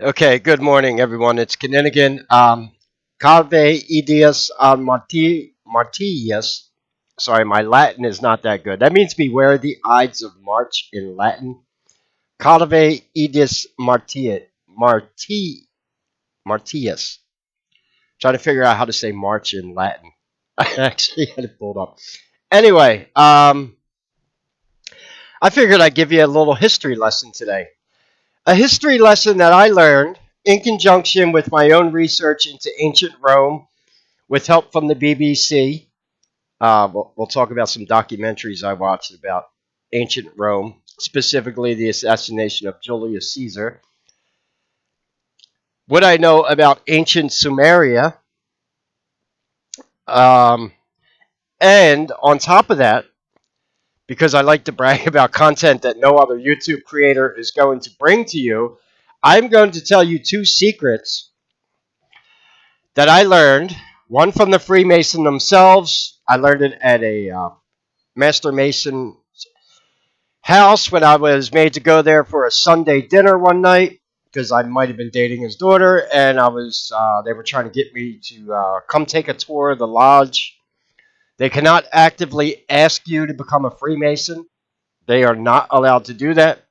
Okay, good morning, everyone. It's Kinninigan. Calve Ides Martius. Sorry, my Latin is not that good. That means beware the Ides of March in Latin. Calve Ides Martius. Trying to figure out how to say March in Latin. I actually had it pulled up. Anyway, I figured I'd give you a little history lesson today. A history lesson that I learned in conjunction with my own research into ancient Rome with help from the BBC. We'll talk about some documentaries I watched about ancient Rome, specifically the assassination of Julius Caesar. What I know about ancient Sumeria, um, and on top of that, because I like to brag about content that no other YouTube creator is going to bring to you, I'm going to tell you two secrets that I learned. One from the Freemason themselves. I learned it at a Master Mason house when I was made to go there for a Sunday dinner one night because I might have been dating his daughter, and they were trying to get me to come take a tour of the lodge. They cannot actively ask you to become a Freemason. They are not allowed to do that.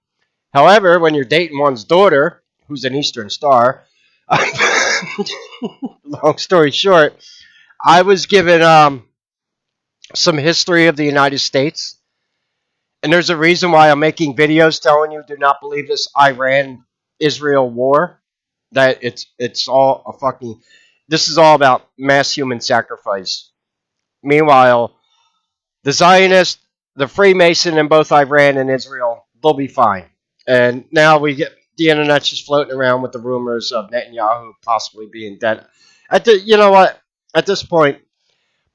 However, when you're dating one's daughter, who's an Eastern Star, long story short, I was given some history of the United States. And there's a reason why I'm making videos telling you do not believe this Iran Israel war. That it's all a fucking. This is all about mass human sacrifice. Meanwhile, the Zionist, the Freemason in both Iran and Israel, they'll be fine. And now we get the internet's just floating around with the rumors of Netanyahu possibly being dead. You know what? At this point,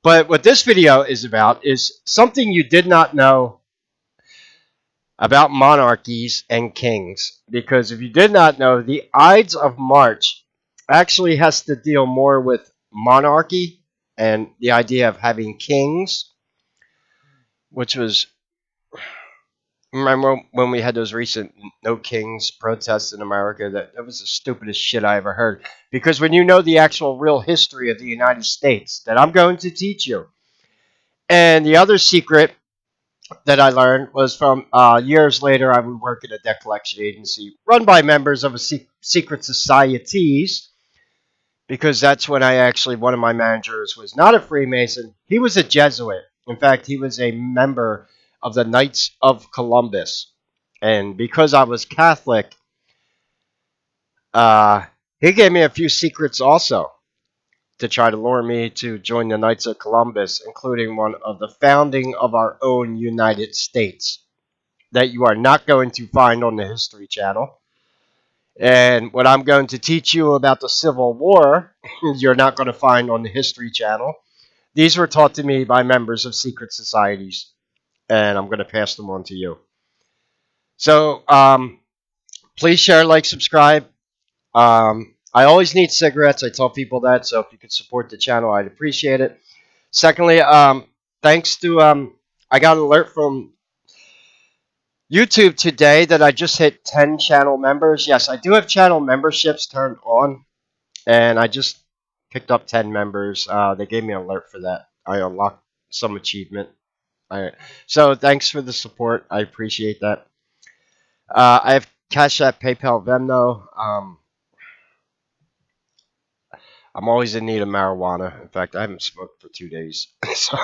but what this video is about is something you did not know about monarchies and kings. Because if you did not know, the Ides of March actually has to deal more with monarchy and the idea of having kings, which was, remember when we had those recent no kings protests in America? That was the stupidest shit I ever heard. Because when you know the actual real history of the United States that I'm going to teach you, and the other secret that I learned was from years later. I would work at a debt collection agency run by members of a secret societies, because that's when I actually, one of my managers was not a Freemason. He was a Jesuit. In fact, he was a member of the Knights of Columbus. And because I was Catholic, uh, he gave me a few secrets also to try to lure me to join the Knights of Columbus, including one of the founding of our own United States, that you are not going to find on the History Channel. And what I'm going to teach you about the Civil War, you're not going to find on the History Channel. These were taught to me by members of secret societies, and I'm going to pass them on to you. So please share, like, subscribe. I always need cigarettes. I tell people that, so if you could support the channel, I'd appreciate it. Secondly, thanks to I got an alert from YouTube today that I just hit 10 channel members. Yes, I do have channel memberships turned on, and I just picked up 10 members. They gave me an alert for that. I unlocked some achievement. So thanks for the support. I appreciate that. I have Cash App, PayPal, Vemno. I'm always in need of marijuana. In fact, I haven't smoked for 2 days. So,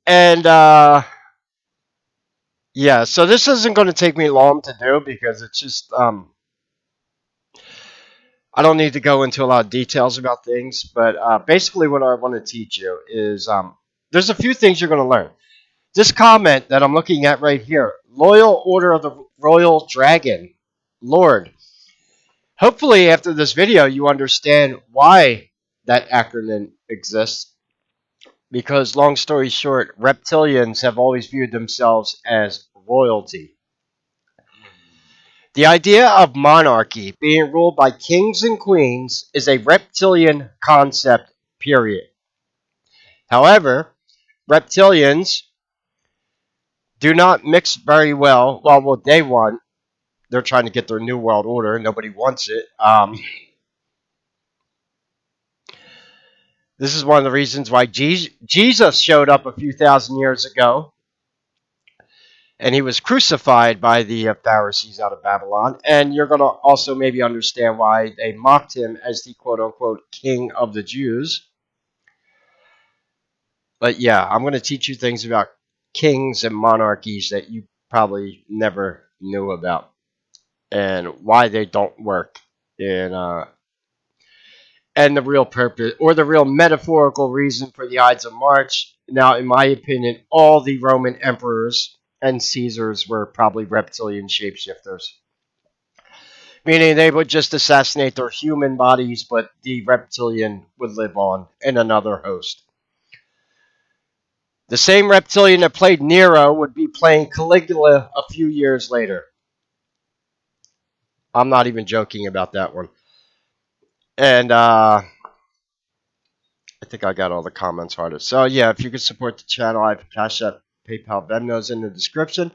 and yeah, so this isn't going to take me long to do because it's just I don't need to go into a lot of details about things, but basically what I want to teach you is there's a few things you're going to learn. This comment that I'm looking at right here, Loyal Order of the Royal Dragon, Lord. Hopefully after this video you understand why that acronym exists, because long story short, reptilians have always viewed themselves as royalty. The idea of monarchy being ruled by kings and queens is a reptilian concept, period. However, reptilians do not mix very well, what they want, they're trying to get their new world order. Nobody wants it. This is one of the reasons why Jesus showed up a few thousand years ago, and he was crucified by the Pharisees out of Babylon. And you're going to also maybe understand why they mocked him as the quote-unquote king of the Jews. But yeah, I'm going to teach you things about kings and monarchies that you probably never knew about, and why they don't work, and the real purpose or the real metaphorical reason for the Ides of March. Now, in my opinion, all the Roman emperors and Caesars were probably reptilian shapeshifters, meaning they would just assassinate their human bodies, but the reptilian would live on in another host. The same reptilian that played Nero would be playing Caligula a few years later. I'm not even joking about that one. And I think I got all the comments harder. So yeah, if you could support the channel, I have Cash App, PayPal, Vemno's in the description.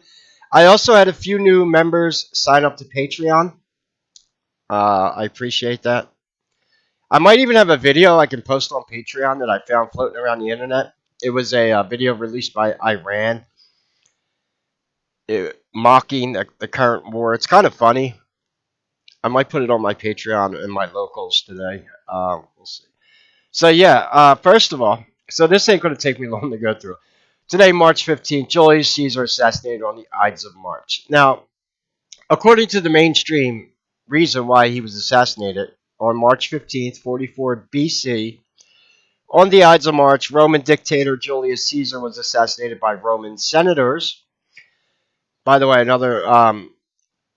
I also had a few new members sign up to Patreon. I appreciate that. I might even have a video I can post on Patreon that I found floating around the internet. It was a video released by Iran mocking the current war. It's kind of funny. I might put it on my Patreon and my locals today. We'll see. So yeah, first of all, so this ain't going to take me long to go through. Today, March 15th, Julius Caesar assassinated on the Ides of March. Now, according to the mainstream reason why he was assassinated, on March 15th, 44 BC, on the Ides of March, Roman dictator Julius Caesar was assassinated by Roman senators. By the way,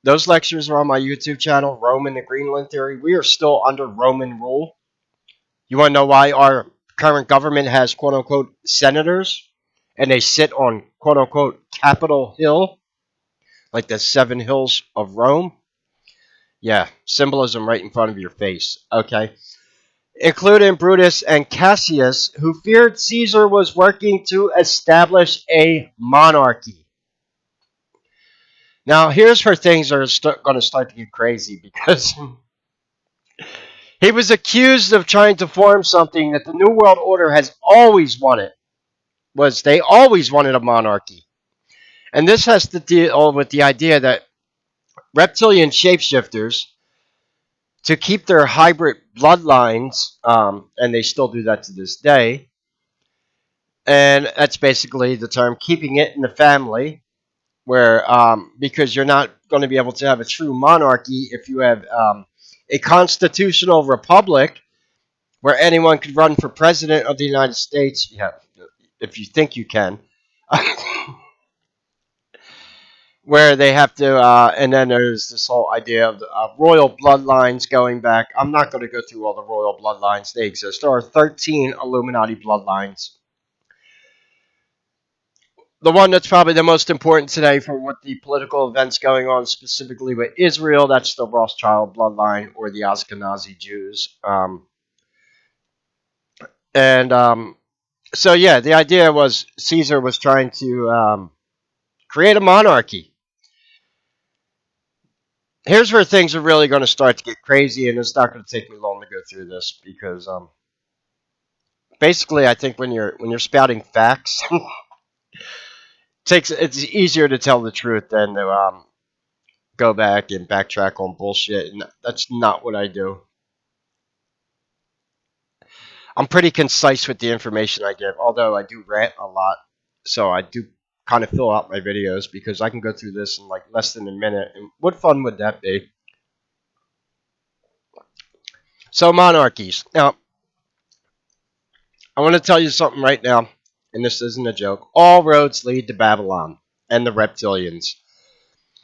those lectures are on my YouTube channel, Roman and Greenland Theory. We are still under Roman rule. You want to know why our current government has quote-unquote senators, and they sit on quote-unquote Capitol Hill, like the seven hills of Rome? Yeah, symbolism right in front of your face, okay? Including Brutus and Cassius, who feared Caesar was working to establish a monarchy. Now, here's where things are going to start to get crazy, because he was accused of trying to form something that the New World Order has always wanted. They always wanted a monarchy. And this has to deal with the idea that reptilian shapeshifters, to keep their hybrid bloodlines, and they still do that to this day, and that's basically the term, keeping it in the family, where because you're not going to be able to have a true monarchy if you have a constitutional republic where anyone could run for president of the United States. Yeah, if you think you can. Where they have to, and then there's this whole idea of the royal bloodlines going back. I'm not going to go through all the royal bloodlines. They exist. There are 13 Illuminati bloodlines. The one that's probably the most important today for what the political events going on specifically with Israel, that's the Rothschild bloodline, or the Ashkenazi Jews. So yeah, the idea was Caesar was trying to create a monarchy. Here's where things are really going to start to get crazy, and it's not going to take me long to go through this, because basically, I think when you're spouting facts, it's easier to tell the truth than to go back and backtrack on bullshit, and that's not what I do. I'm pretty concise with the information I give, although I do rant a lot, so I do kind of fill out my videos, because I can go through this in like less than a minute, and what fun would that be? So, monarchies. Now, I want to tell you something right now, and this isn't a joke. All roads lead to Babylon and the reptilians.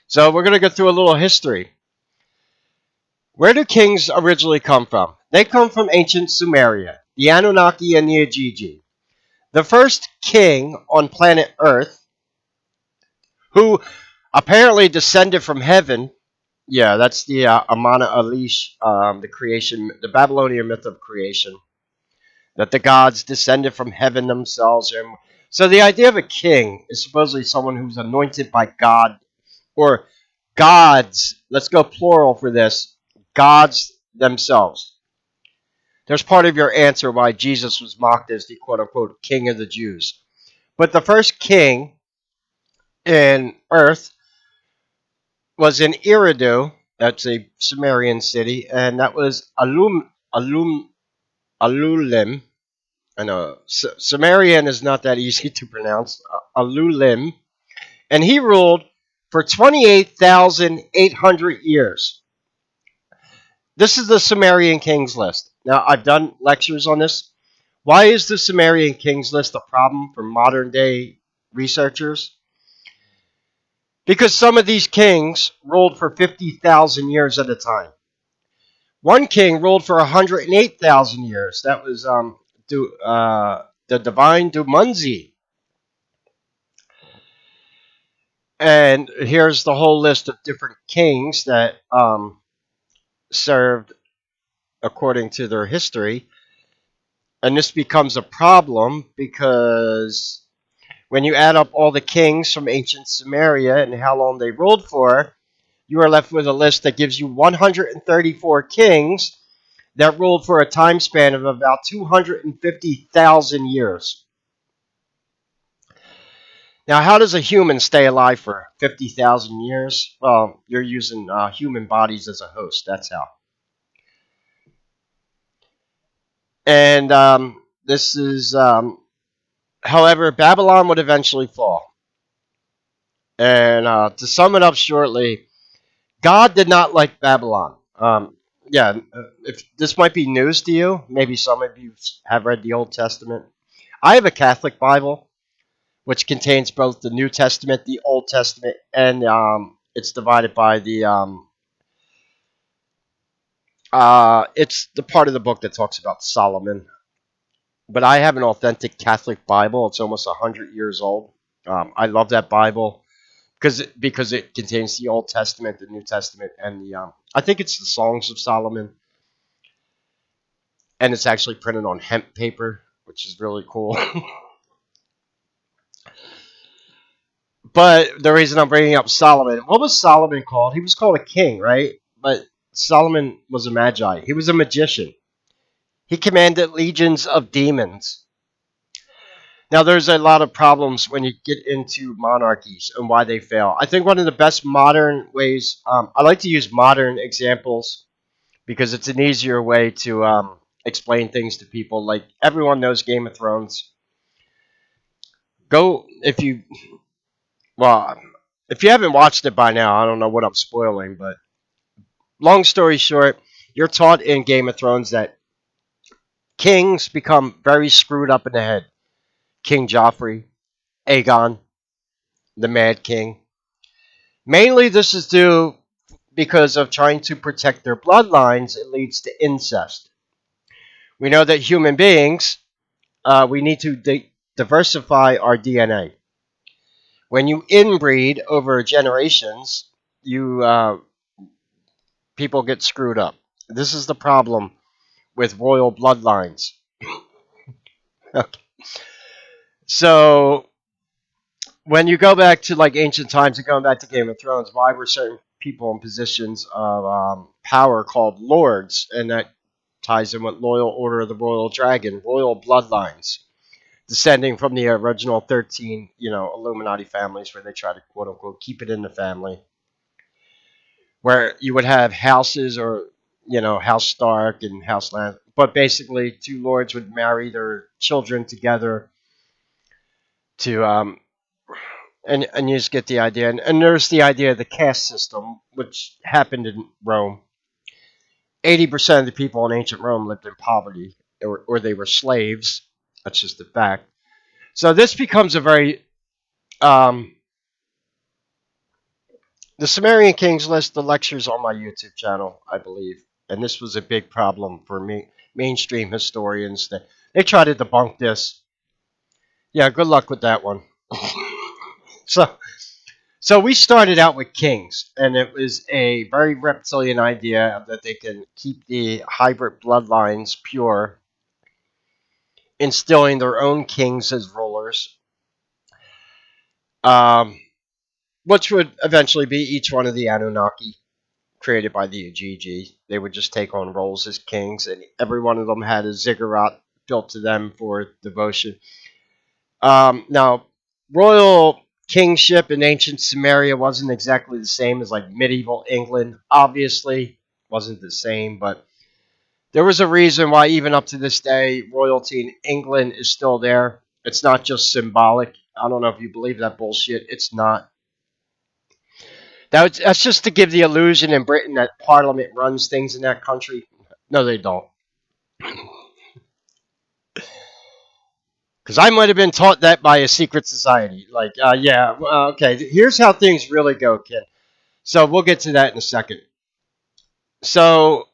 So we're going to go through a little history. Where do kings originally come from? They come from ancient Sumeria, the Anunnaki, and the Ajiji. The first king on planet Earth, who apparently descended from heaven. Yeah, that's the Amana Elish, the creation, the Babylonian myth of creation, that the gods descended from heaven themselves. And so the idea of a king is supposedly someone who's anointed by God, or gods, let's go plural for this, gods themselves. There's part of your answer why Jesus was mocked as the quote unquote king of the Jews. But the first king in earth was in Eridu, that's a Sumerian city, and that was Alulim. I know Sumerian is not that easy to pronounce. Alulim, and he ruled for 28,800 years. This is the Sumerian kings list. Now, I've done lectures on this. Why is the Sumerian kings list a problem for modern day researchers? Because some of these kings ruled for 50,000 years at a time. One king ruled for 108,000 years. That was the divine Dumunzi. And here's the whole list of different kings that served according to their history. And this becomes a problem because when you add up all the kings from ancient Sumeria and how long they ruled for, you are left with a list that gives you 134 kings that ruled for a time span of about 250,000 years. Now, how does a human stay alive for 50,000 years? Well, you're using human bodies as a host. That's how. And this is, however, Babylon would eventually fall. And to sum it up shortly, God did not like Babylon. If this might be news to you, maybe some of you have read the Old Testament. I have a Catholic Bible, which contains both the New Testament, the Old Testament, and it's divided by the it's the part of the book that talks about Solomon. But I have an authentic Catholic Bible. It's almost 100 years old. I love that Bible because it contains the Old Testament, the New Testament, and the I think it's the Songs of Solomon, and it's actually printed on hemp paper, which is really cool. But the reason I'm bringing up Solomon, what was Solomon called? He was called a king, right? But Solomon was a magi. He was a magician. He commanded legions of demons. Now, there's a lot of problems when you get into monarchies and why they fail. I think one of the best modern ways, I like to use modern examples because it's an easier way to explain things to people. Like, everyone knows Game of Thrones. Go, well, if you haven't watched it by now, I don't know what I'm spoiling, but long story short, you're taught in Game of Thrones that kings become very screwed up in the head. King Joffrey, Aegon, the Mad King. Mainly, this is due because of trying to protect their bloodlines. It leads to incest. We know that human beings, we need to diversify our DNA. When you inbreed over generations, you people get screwed up. This is the problem with royal bloodlines. Okay. So when you go back to like ancient times and going back to Game of Thrones, why were certain people in positions of power called lords? And that ties in with Loyal Order of the Royal Dragon, royal bloodlines, descending from the original 13, Illuminati families, where they try to quote unquote keep it in the family, where you would have houses or House Stark and House Land, but basically two lords would marry their children together to and you just get the idea. And there's the idea of the caste system, which happened in Rome. 80% of the people in ancient Rome lived in poverty, or they were slaves. That's just a fact. So this becomes a very the Sumerian Kings list. The lectures on my YouTube channel, I believe, and this was a big problem for me. Mainstream historians that they try to debunk this. Yeah, good luck with that one. so So we started out with kings, and it was a very reptilian idea that they can keep the hybrid bloodlines pure, instilling their own kings as rulers. Um, which would eventually be each one of the Anunnaki created by the Ujiji. They would just take on roles as kings, and every one of them had a ziggurat built to them for devotion. Now, royal kingship in ancient Sumeria wasn't exactly the same as like medieval England. Obviously, wasn't the same, but there was a reason why even up to this day, royalty in England is still there. It's not just symbolic. I don't know if you believe that bullshit. It's not. That's just to give the illusion in Britain that Parliament runs things in that country. No, they don't. Because I might have been taught that by a secret society. Like, yeah, well, okay, here's how things really go, kid. So we'll get to that in a second. So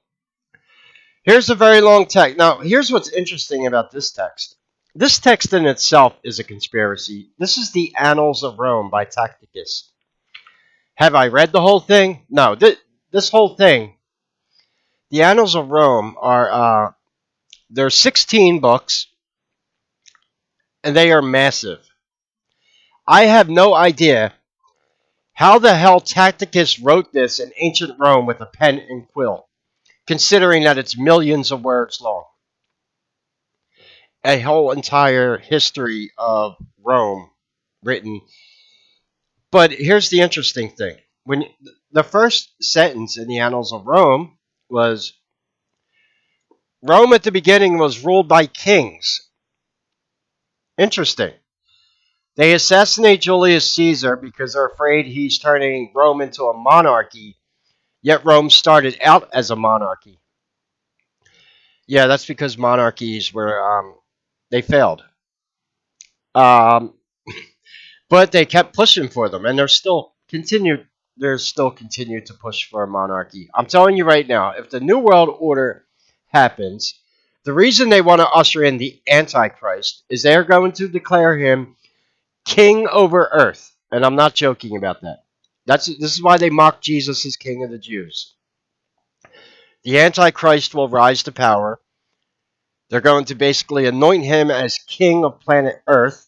here's a very long text. Now, here's what's interesting about this text. This text in itself is a conspiracy. This is the Annals of Rome by Tacitus. Have I read the whole thing? No. This whole thing, the Annals of Rome, are there are 16 books, and they are massive. I have no idea how the hell Tacitus wrote this in ancient Rome with a pen and quill, considering that it's millions of words long. A whole entire history of Rome written. But here's the interesting thing. When the first sentence in the Annals of Rome was Rome at the beginning was ruled by kings. Interesting. They assassinate Julius Caesar because they're afraid he's turning Rome into a monarchy, yet Rome started out as a monarchy. Yeah, that's because monarchies were they failed. Um, but they kept pushing for them, and they're still continued to push for a monarchy. I'm telling you right now, if the New World Order happens, the reason they want to usher in the Antichrist is they're going to declare him king over earth. And I'm not joking about that. This is why they mock Jesus as king of the Jews. The Antichrist will rise to power. They're going to basically anoint him as king of planet Earth.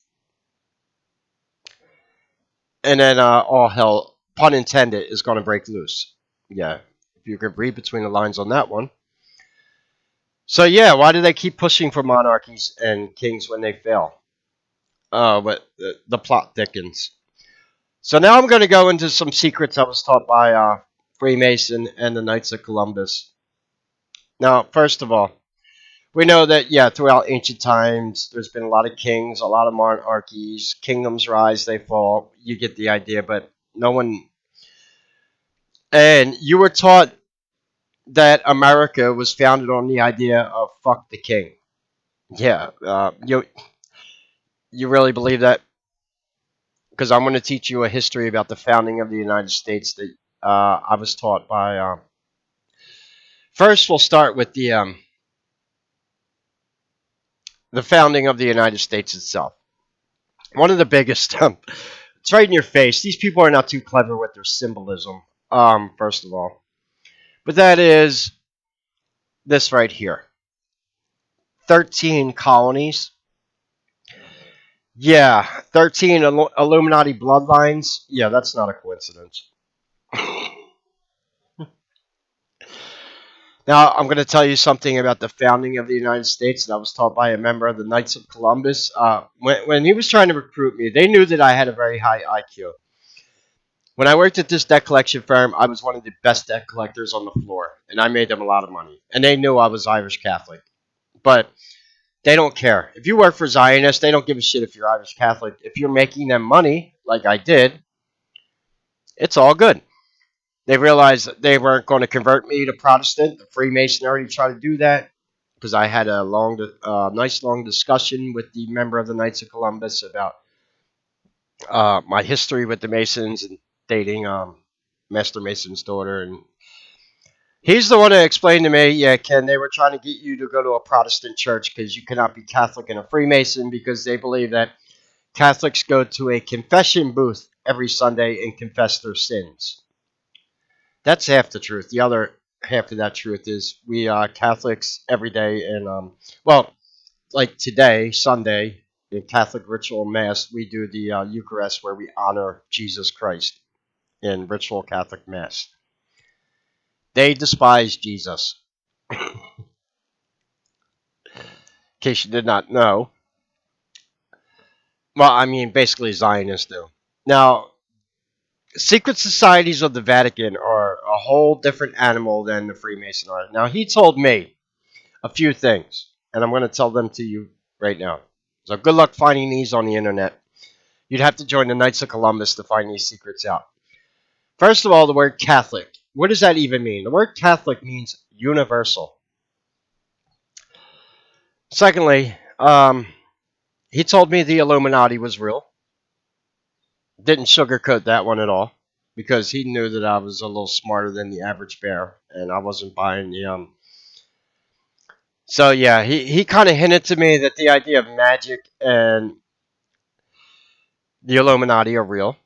And then all hell, pun intended, is going to break loose. Yeah, if you could read between the lines on that one. So yeah, why do they keep pushing for monarchies and kings when they fail? But the plot thickens. So now I'm going to go into some secrets I was taught by Freemason and the Knights of Columbus. Now, first of all, we know that, yeah, throughout ancient times, there's been a lot of kings, a lot of monarchies, kingdoms rise, they fall. You get the idea, but no one. And you were taught that America was founded on the idea of fuck the king. Yeah, you really believe that? Because I'm going to teach you a history about the founding of the United States that I was taught by. First, we'll start with the founding of the United States itself. One of the biggest, it's right in your face. These people are not too clever with their symbolism, first of all. But that is this right here 13 colonies. Yeah, 13 Illuminati bloodlines. Yeah, that's not a coincidence. Now, I'm going to tell you something about the founding of the United States that I was taught by a member of the Knights of Columbus. When he was trying to recruit me, they knew that I had a very high IQ. When I worked at this debt collection firm, I was one of the best debt collectors on the floor, and I made them a lot of money. And they knew I was Irish Catholic. But they don't care. If you work for Zionists, they don't give a shit if you're Irish Catholic. If you're making them money, like I did, it's all good. They realized that they weren't going to convert me to Protestant. The Freemason already tried to do that because I had a nice long discussion with the member of the Knights of Columbus about my history with the Masons and dating Master Mason's daughter. And he's the one that explained to me, yeah, Ken, they were trying to get you to go to a Protestant church because you cannot be Catholic and a Freemason because they believe that Catholics go to a confession booth every Sunday and confess their sins. That's half the truth. The other half of that truth is we Catholics every day, and well, like today, Sunday, in Catholic ritual mass, we do the Eucharist where we honor Jesus Christ. in ritual Catholic Mass. They despise Jesus. In case you did not know. Well, I mean, basically Zionists do. Now, secret societies of the Vatican are a whole different animal than the Freemason are. Now, he told me a few things, and I'm going to tell them to you right now. So good luck finding these on the internet. You'd have to join the Knights of Columbus to find these secrets out. First of all, the word Catholic. What does that even mean? The word Catholic means universal. Secondly, he told me the Illuminati was real. Didn't sugarcoat that one at all because he knew that I was a little smarter than the average bear, and I wasn't buying the. So yeah, he kind of hinted to me that the idea of magic and the Illuminati are real.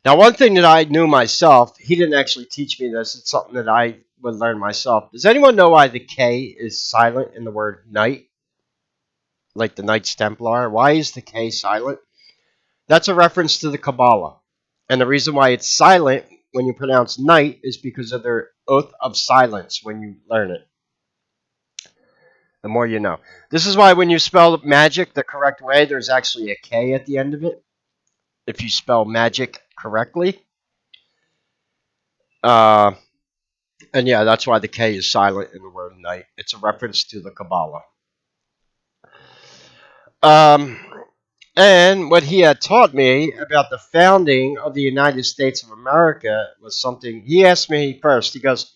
Now, one thing that I knew myself, he didn't actually teach me this. It's something that I would learn myself. Does anyone know why the K is silent in the word knight, like the Knights Templar? Why is the K silent? That's a reference to the Kabbalah. And the reason why it's silent when you pronounce night is because of their oath of silence when you learn it. The more you know. This is why when you spell magic the correct way, there's actually a K at the end of it. If you spell magic correctly. And yeah, that's why the K is silent in the word night. It's a reference to the Kabbalah. Um, and what he had taught me about the founding of the United States of America was something. He asked me first. He goes,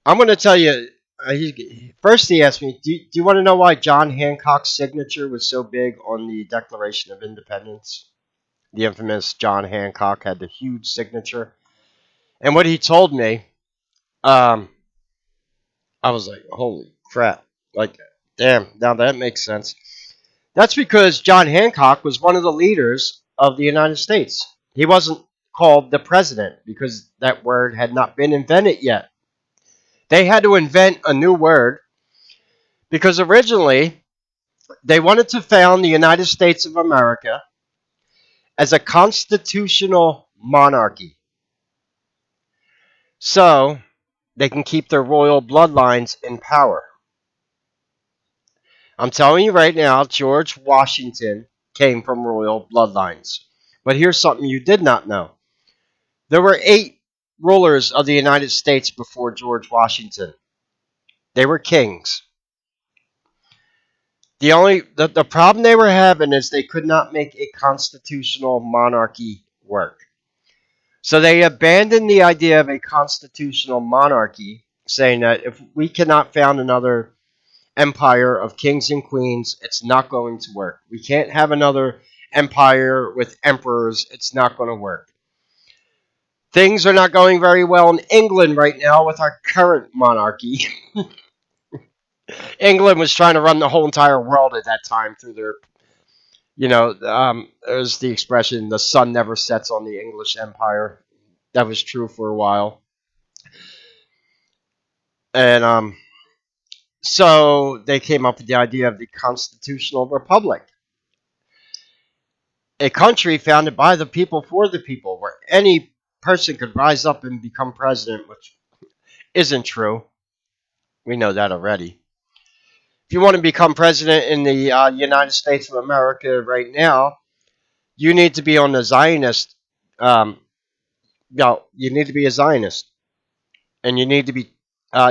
I'm going to tell you. First, he asked me, do you want to know why John Hancock's signature was so big on the Declaration of Independence? The infamous John Hancock had the huge signature. And what he told me, I was like, holy crap. Like, damn, now that makes sense. That's because John Hancock was one of the leaders of the United States. He wasn't called the president because that word had not been invented yet. They had to invent a new word because originally they wanted to found the United States of America as a constitutional monarchy. So they can keep their royal bloodlines in power. I'm telling you right now, George Washington came from royal bloodlines. But here's something you did not know. There were 8 rulers of the United States before George Washington. They were kings. The problem they were having is they could not make a constitutional monarchy work. So they abandoned the idea of a constitutional monarchy, saying that if we cannot found another empire of kings and queens, it's not going to work. We can't have another empire with emperors, it's not going to work. Things are not going very well in England right now with our current monarchy. England was trying to run the whole entire world at that time through their, there's the expression, the sun never sets on the English empire. That was true for a while. And so they came up with the idea of the constitutional republic. A country founded by the people for the people, where any person could rise up and become president, which isn't true. We know that already. If you want to become president in the United States of America right now, you need to be on the Zionist. You need to be a Zionist, and you need to be.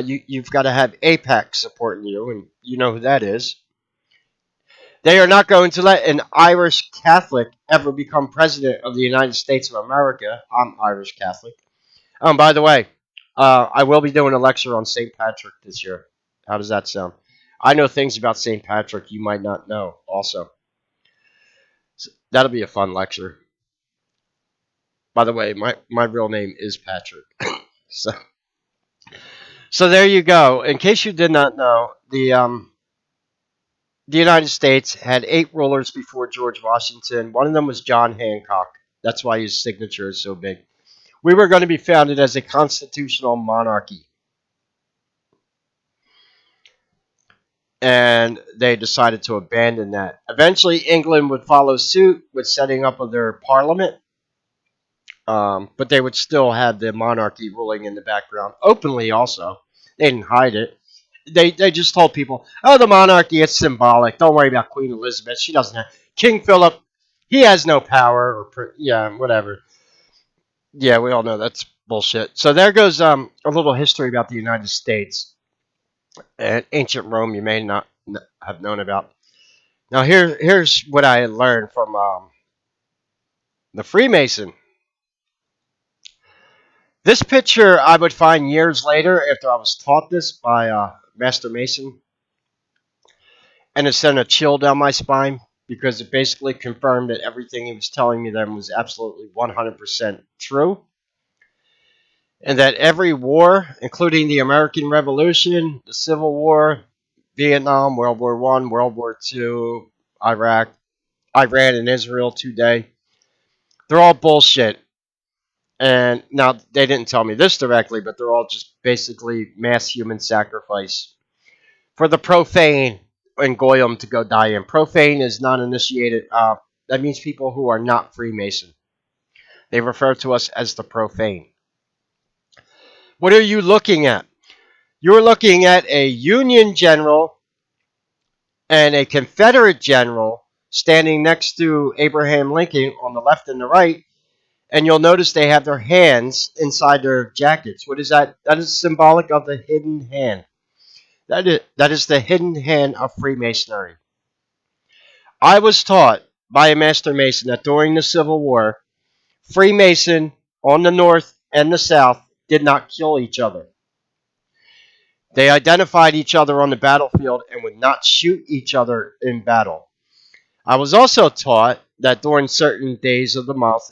You've got to have AIPAC supporting you, and you know who that is. They are not going to let an Irish Catholic ever become president of the United States of America. I'm Irish Catholic. By the way, I will be doing a lecture on St. Patrick this year. How does that sound? I know things about St. Patrick you might not know also. So that'll be a fun lecture. By the way, my real name is Patrick. so so there you go. In case you did not know, the United States had 8 rulers before George Washington. One of them was John Hancock. That's why his signature is so big. We were going to be founded as a constitutional monarchy. And they decided to abandon that. Eventually, England would follow suit with setting up of their parliament. But they would still have the monarchy ruling in the background openly. Also, they didn't hide it. They just told people, "Oh, the monarchy, it's symbolic. Don't worry about Queen Elizabeth. She doesn't have King Philip. He has no power, or yeah, whatever." Yeah, we all know that's bullshit. So there goes a little history about the United States and ancient Rome. You may not have known about. Now here's what I had learned from the Freemason. This picture I would find years later after I was taught this by Master Mason, and it sent a chill down my spine because it basically confirmed that everything he was telling me then was absolutely 100% true, and that every war, including the American Revolution, the Civil War, Vietnam, World War One, World War Two, Iraq, Iran, and Israel today, they're all bullshit. And now they didn't tell me this directly, but they're all just basically mass human sacrifice for the profane and goyim to go die in. Profane is non-initiated. That means people who are not Freemason. They refer to us as the profane. What are you looking at? You're looking at a Union general and a Confederate general standing next to Abraham Lincoln on the left and the right, and you'll notice they have their hands inside their jackets. What is that? That is symbolic of the hidden hand. That is the hidden hand of Freemasonry. I was taught by a Master Mason that during the Civil War, Freemason on the North and the South did not kill each other. They identified each other on the battlefield and would not shoot each other in battle. I was also taught that during certain days of the month,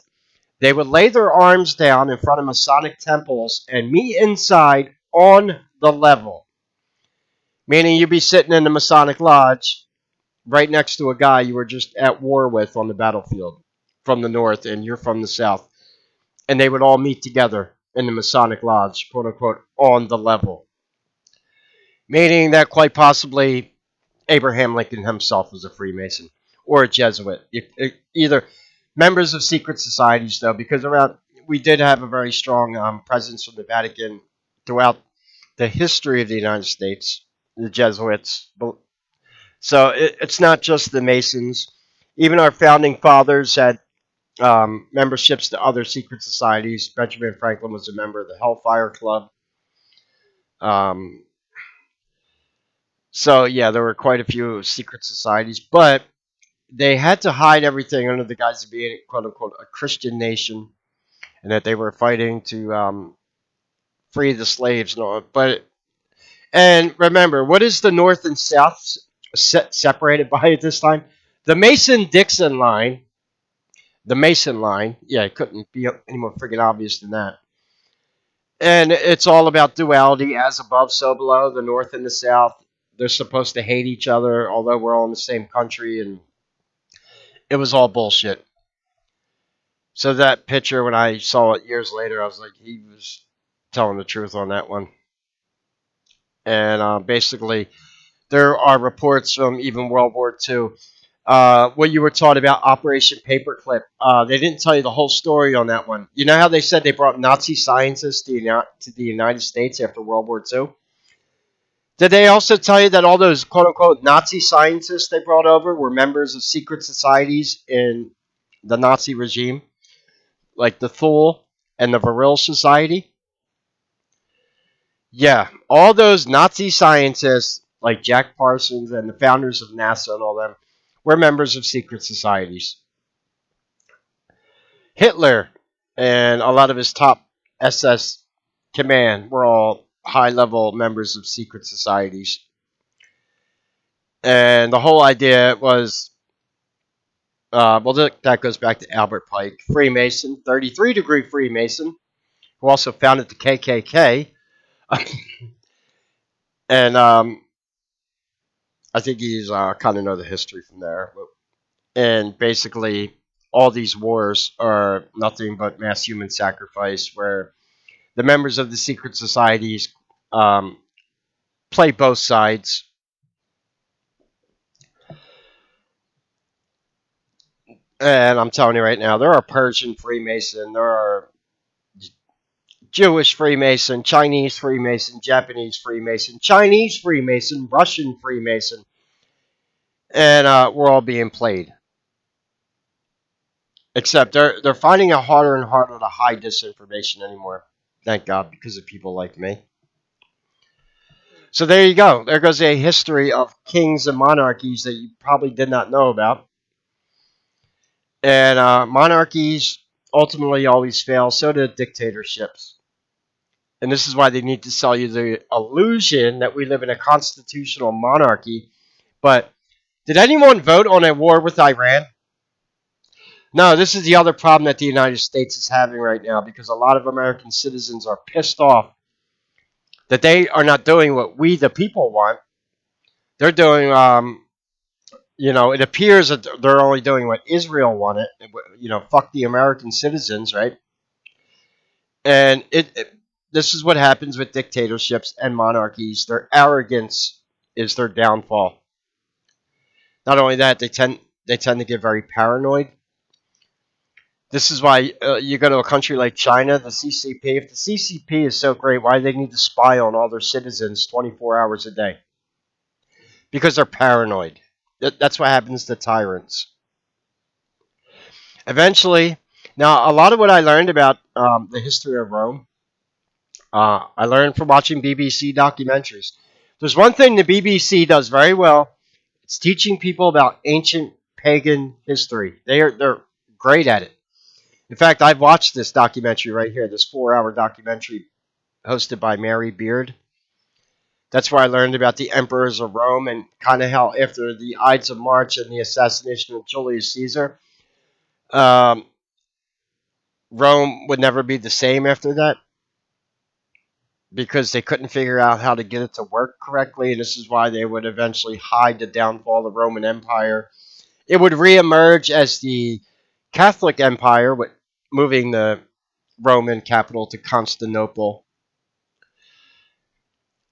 they would lay their arms down in front of Masonic temples and meet inside on the level. Meaning you'd be sitting in the Masonic lodge right next to a guy you were just at war with on the battlefield from the north and you're from the south. And they would all meet together in the Masonic lodge, quote unquote, on the level. Meaning that quite possibly Abraham Lincoln himself was a Freemason or a Jesuit. Either members of secret societies, though, because around we did have a very strong presence from the Vatican throughout the history of the United States, the Jesuits. So it's not just the Masons. Even our founding fathers had memberships to other secret societies. Benjamin Franklin was a member of the Hellfire Club. Um, so, yeah, there were quite a few secret societies, but they had to hide everything under the guise of being, quote unquote, a Christian nation, and that they were fighting to free the slaves and all. And remember, what is the North and South separated by at this time? The Mason-Dixon line. The Mason line. Yeah, it couldn't be any more freaking obvious than that. And it's all about duality, as above, so below. The North and the South, they're supposed to hate each other, although we're all in the same country, and it was all bullshit. So that picture, when I saw it years later, I was like, he was telling the truth on that one. And basically, there are reports from even World War II. What you were taught about Operation Paperclip, they didn't tell you the whole story on that one. You know how they said they brought Nazi scientists to the United States after World War II? Did they also tell you that all those quote-unquote Nazi scientists they brought over were members of secret societies in the Nazi regime? Like the Thule and the Vril Society? Yeah, all those Nazi scientists, like Jack Parsons and the founders of NASA and all them, were members of secret societies. Hitler and a lot of his top SS command were all high-level members of secret societies. And the whole idea was, that goes back to Albert Pike, Freemason, 33-degree Freemason, who also founded the KKK. And I think he's kind of know the history from there. And basically, all these wars are nothing but mass human sacrifice, where the members of the secret societies um, play both sides. And I'm telling you right now, there are Persian Freemason, there are Jewish Freemason, Chinese Freemason, Japanese Freemason, Chinese Freemason, Russian Freemason, and we're all being played. Except they're finding it harder and harder to hide disinformation anymore. Thank God, because of people like me. So there you go. There goes a history of kings and monarchies that you probably did not know about. And monarchies ultimately always fail. So do dictatorships. And this is why they need to sell you the illusion that we live in a constitutional monarchy. But did anyone vote on a war with Iran? No, this is the other problem that the United States is having right now because a lot of American citizens are pissed off that they are not doing what we, the people, want. They're doing, it appears that they're only doing what Israel wanted. Fuck the American citizens, right? And this is what happens with dictatorships and monarchies. Their arrogance is their downfall. Not only that, they tend to get very paranoid. This is why you go to a country like China, the CCP. If the CCP is so great, why do they need to spy on all their citizens 24 hours a day? Because they're paranoid. That's what happens to tyrants. Eventually, now a lot of what I learned about the history of Rome, I learned from watching BBC documentaries. There's one thing the BBC does very well. It's teaching people about ancient pagan history. They're great at it. In fact, I've watched this documentary right here, this 4-hour documentary hosted by Mary Beard. That's where I learned about the emperors of Rome and kind of how after the Ides of March and the assassination of Julius Caesar, um, Rome would never be the same after that because they couldn't figure out how to get it to work correctly, and this is why they would eventually hide the downfall of the Roman Empire. It would reemerge as the Catholic Empire, with moving the Roman capital to Constantinople.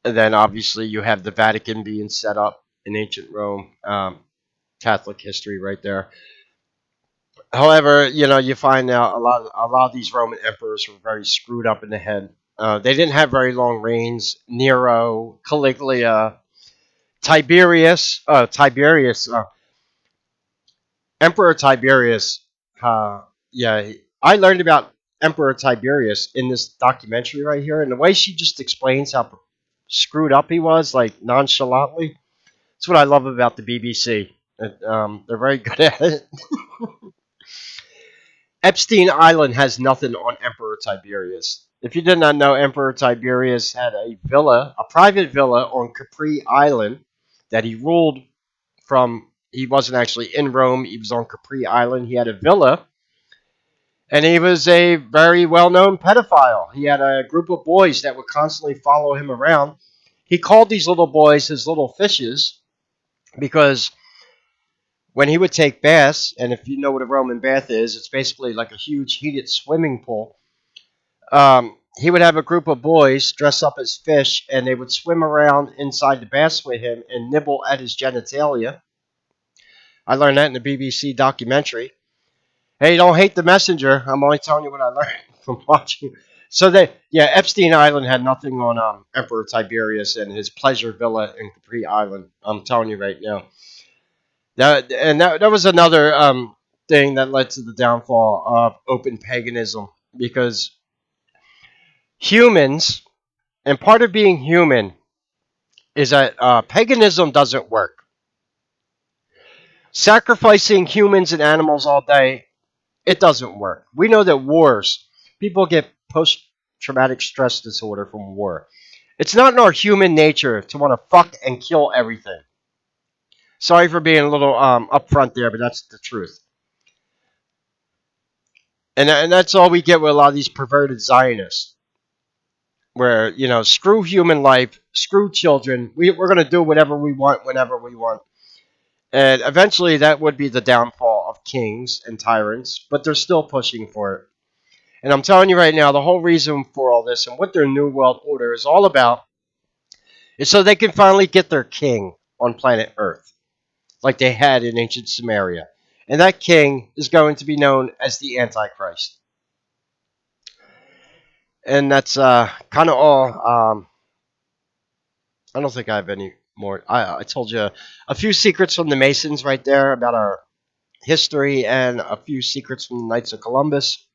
And then obviously you have the Vatican being set up in ancient Rome. Catholic history right there. However, you find out a lot of these Roman emperors were very screwed up in the head. They didn't have very long reigns. Nero, Caligula, Tiberius, Emperor Tiberius. Yeah, I learned about Emperor Tiberius in this documentary right here, and the way she just explains how screwed up he was, like nonchalantly. That's what I love about the BBC. They're very good at it. Epstein Island has nothing on Emperor Tiberius. If you did not know, Emperor Tiberius had a villa, a private villa on Capri Island that he ruled from. He wasn't actually in Rome, he was on Capri Island. He had a villa, and he was a very well known pedophile. He had a group of boys that would constantly follow him around. He called these little boys his little fishes because when he would take baths, and if you know what a Roman bath is, it's basically like a huge heated swimming pool. He would have a group of boys dress up as fish, and they would swim around inside the baths with him and nibble at his genitalia. I learned that in the BBC documentary. Hey, don't hate the messenger. I'm only telling you what I learned from watching. So Epstein Island had nothing on Emperor Tiberius and his pleasure villa in Capri Island. I'm telling you right now. That was another thing that led to the downfall of open paganism because humans, and part of being human, is that paganism doesn't work. Sacrificing humans and animals all day, it doesn't work. We know that wars, people get post traumatic stress disorder from war. It's not in our human nature to want to fuck and kill everything. Sorry for being a little upfront there, but that's the truth. And that's all we get with a lot of these perverted Zionists. Where, screw human life, screw children. We're going to do whatever we want, whenever we want. And eventually that would be the downfall of kings and tyrants, but they're still pushing for it. And I'm telling you right now, the whole reason for all this and what their New World Order is all about is so they can finally get their king on planet Earth, like they had in ancient Sumeria. And that king is going to be known as the Antichrist. And that's kind of all. I don't think I have any more. I told you a few secrets from the Masons right there about our history, and a few secrets from the Knights of Columbus.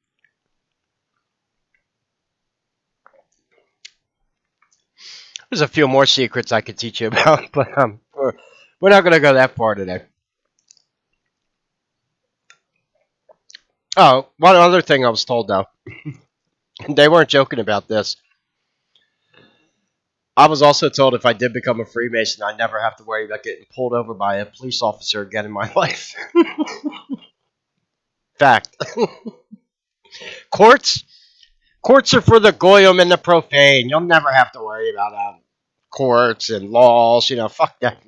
There's a few more secrets I could teach you about, but we're not going to go that far today. Oh, one other thing I was told though, they weren't joking about this. I was also told if I did become a Freemason, I'd never have to worry about getting pulled over by a police officer again in my life. Fact. Courts, courts are for the goyim and the profane. You'll never have to worry about courts and laws. Fuck that.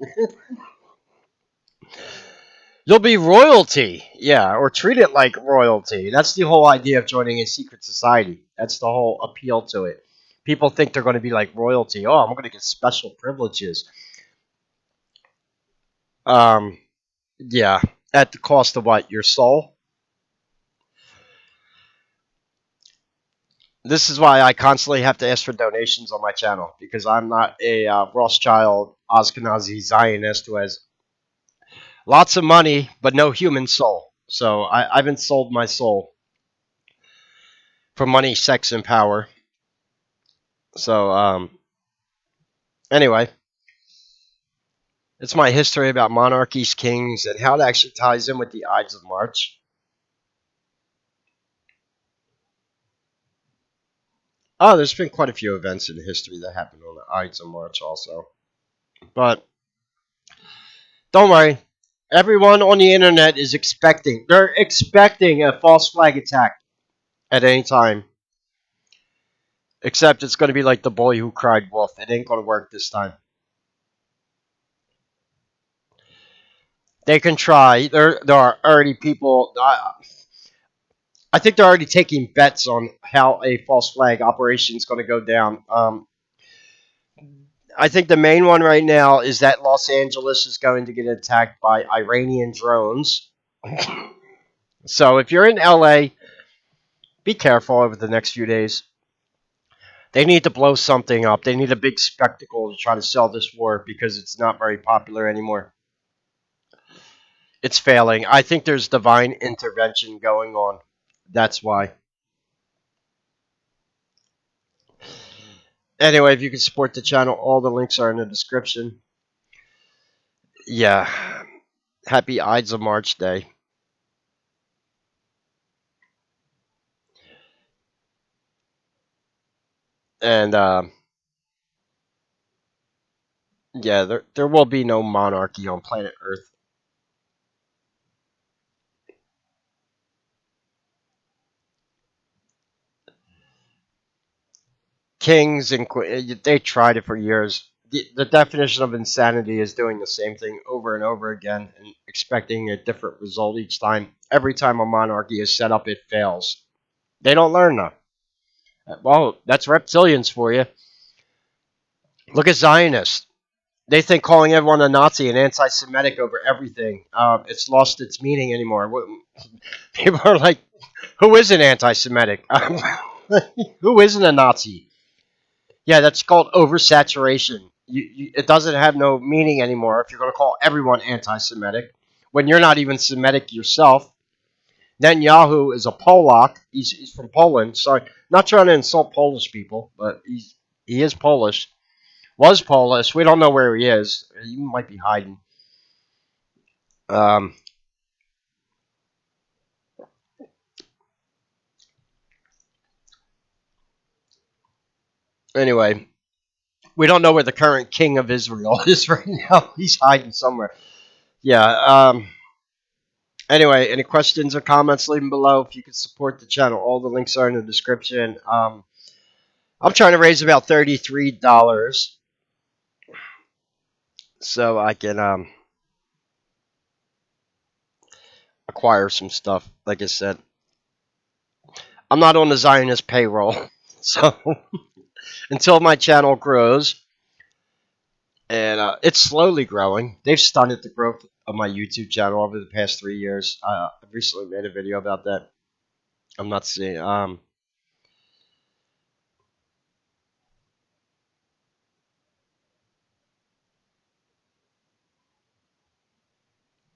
You'll be royalty, yeah, or treat it like royalty. That's the whole idea of joining a secret society. That's the whole appeal to it. People think they're going to be like royalty. Oh, I'm going to get special privileges. Um, yeah, at the cost of what? Your soul? This is why I constantly have to ask for donations on my channel, because I'm not a Rothschild Ashkenazi Zionist who has lots of money but no human soul. So I've been sold my soul for money, sex, and power. So anyway, it's my history about monarchies, kings, and how it actually ties in with the Ides of March. Oh, there's been quite a few events in history that happened on the Ides of March also. But don't worry. Everyone on the internet is expecting. They're expecting a false flag attack at any time. Except it's going to be like the boy who cried wolf. It ain't going to work this time. They can try. There are already people. I think they're already taking bets on how a false flag operation is going to go down. I think the main one right now is that Los Angeles is going to get attacked by Iranian drones. So if you're in LA, be careful over the next few days. They need to blow something up. They need a big spectacle to try to sell this war because it's not very popular anymore. It's failing. I think there's divine intervention going on. That's why. Anyway, if you can support the channel, all the links are in the description. Yeah. Happy Ides of March Day. And yeah, there will be no monarchy on planet Earth. Kings and they tried it for years. The definition of insanity is doing the same thing over and over again and expecting a different result each time. Every time a monarchy is set up, it fails. They don't learn though. Well, that's reptilians for you. Look at Zionists. They think calling everyone a Nazi and anti-Semitic over everything, it's lost its meaning anymore. People are like, who isn't anti-Semitic? Who isn't a Nazi? Yeah, that's called oversaturation. It doesn't have no meaning anymore if you're going to call everyone anti-Semitic when you're not even Semitic yourself. Netanyahu is a Polak. He's from Poland. Sorry, not trying to insult Polish people, but he is Polish. Was Polish. We don't know where he is. He might be hiding. Um, anyway, we don't know where the current king of Israel is right now. He's hiding somewhere. Yeah. Anyway, any questions or comments, leave them below. If you could support the channel, all the links are in the description. I'm trying to raise about $33 so I can acquire some stuff. Like I said, I'm not on the Zionist payroll, so until my channel grows, and it's slowly growing. They've stunted the growth of my YouTube channel over the past 3 years. I recently made a video about that. I'm not seeing.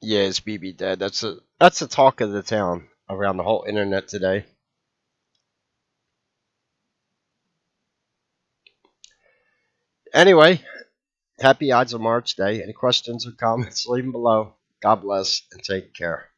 Yeah, it's BB dead. That's a talk of the town around the whole internet today. Anyway, happy Ides of March Day. Any questions or comments, leave them below. God bless and take care.